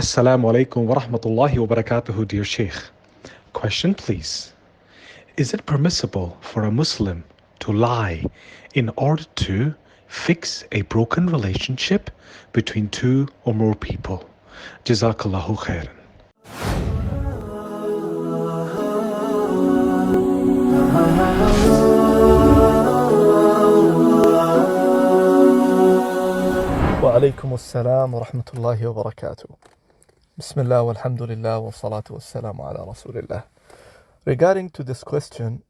Assalamu alaikum wa rahmatullahi wa barakatuhu, dear Shaykh. Question, please. Is it permissible for a Muslim to lie in order to fix a broken relationship between two or more people? Jazakallahu khairan. وعليكم السلام ورحمة الله وبركاته. بسم الله والحمد لله والصلاة والسلام على رسول الله. Regarding to this question,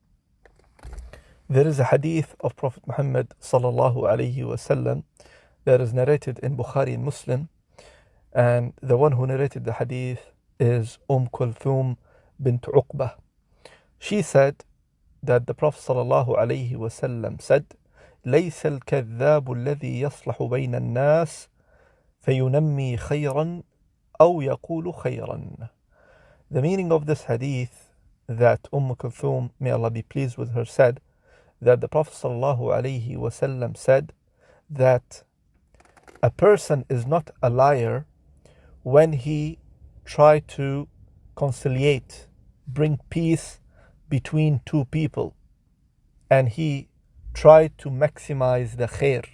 there is a hadith of Prophet Muhammad sallallahu alayhi wasallam that is narrated in Bukhari and Muslim, and the one who narrated the hadith is Kulthum bint Uqbah. She said that the Prophet sallallahu alayhi wasallam said, ليس الكذاب الذي يصلح بين الناس فينمي خيرا أو يقول خيرا. The meaning of this hadith that Kulthum, may Allah be pleased with her, said that the Prophet ﷺ said that a person is not a liar when he try to conciliate, bring peace between two people, and he try to maximize the khair,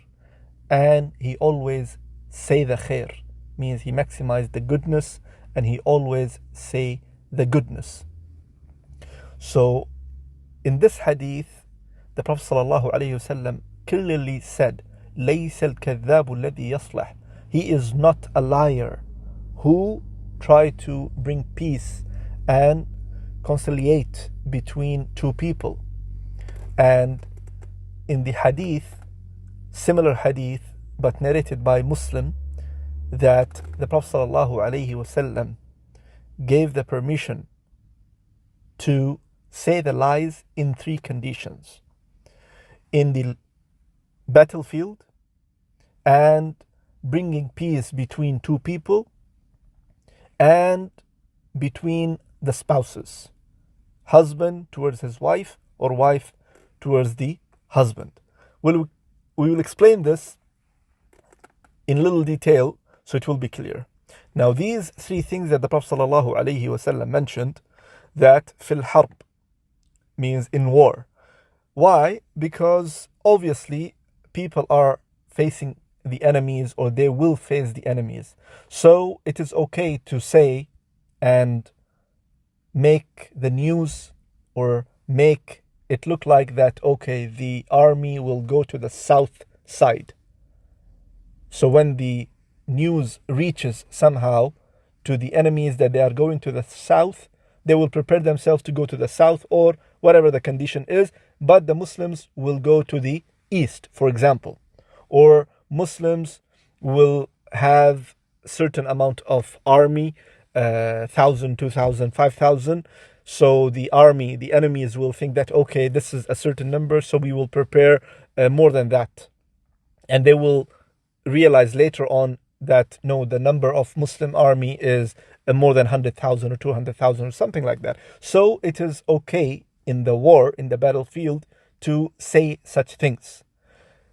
and he always say the khair, means he maximize the goodness and he always say the goodness. So in this hadith, the Prophet ﷺ clearly said, ليس الكذاب الذي يصلح. He is not a liar who try to bring peace and conciliate between two people. And in the hadith, similar hadith but narrated by Muslim, that the Prophet ﷺ gave the permission to say the lies in three conditions: in the battlefield, and bringing peace between two people, and between the spouses, husband towards his wife or wife towards the husband. We will explain this in little detail so it will be clear. Now, these three things that the Prophet ﷺ mentioned, that fil harb means in war. Why? Because obviously people are facing the enemies, or they will face the enemies. So it is okay to say and make the news, or make it look like that, okay, the army will go to the south side. So when the news reaches somehow to the enemies that they are going to the south, they will prepare themselves to go to the south, or whatever the condition is, but the Muslims will go to the east, for example. Or Muslims will have certain amount of army, 1,000, 2,000, 5,000. So the army, the enemies will think that, okay, this is a certain number, so we will prepare more than that. And they will realize later on that, no, the number of Muslim army is more than 100,000 or 200,000 or something like that. So it is okay in the war, in the battlefield, to say such things.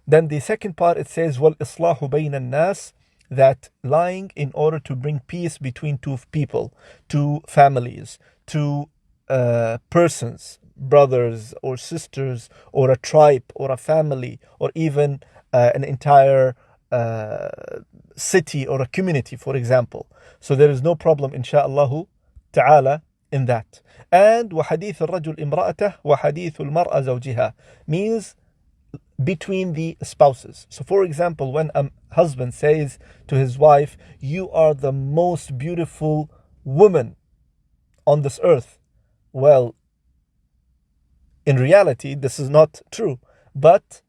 Then the second part, it says, وَالْإِصْلَاحُ بَيْنَ النَّاسِ, that lying in order to bring peace between two people, two families, two persons, brothers or sisters, or a tribe or a family, or even an entire city or a community, for example. So there is no problem, insha'Allah ta'ala, in that. And وَحَدِيثُ الرَّجُلِ إِمْرَأَتَهُ وَحَدِيثُ الْمَرْأَ زَوْجِهَا means between the spouses. So for example, when a husband says to his wife, you are the most beautiful woman on this earth, well, in reality this is not true, but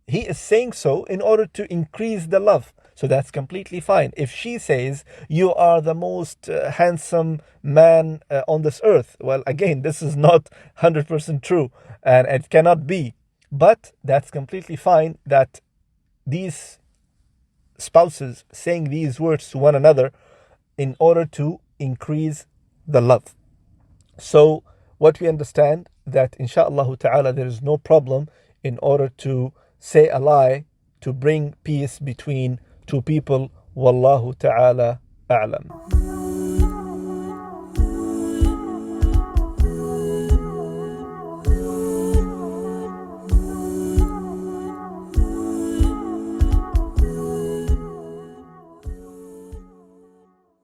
he is saying so in order to increase the love. So that's completely fine. If she says, you are the most handsome man on this earth, well, again, this is not 100% true, and it cannot be. But that's completely fine that these spouses saying these words to one another in order to increase the love. So what we understand, that insha'Allah ta'ala there is no problem in order to say a lie to bring peace between two people. Wallahu ta'ala أعلم.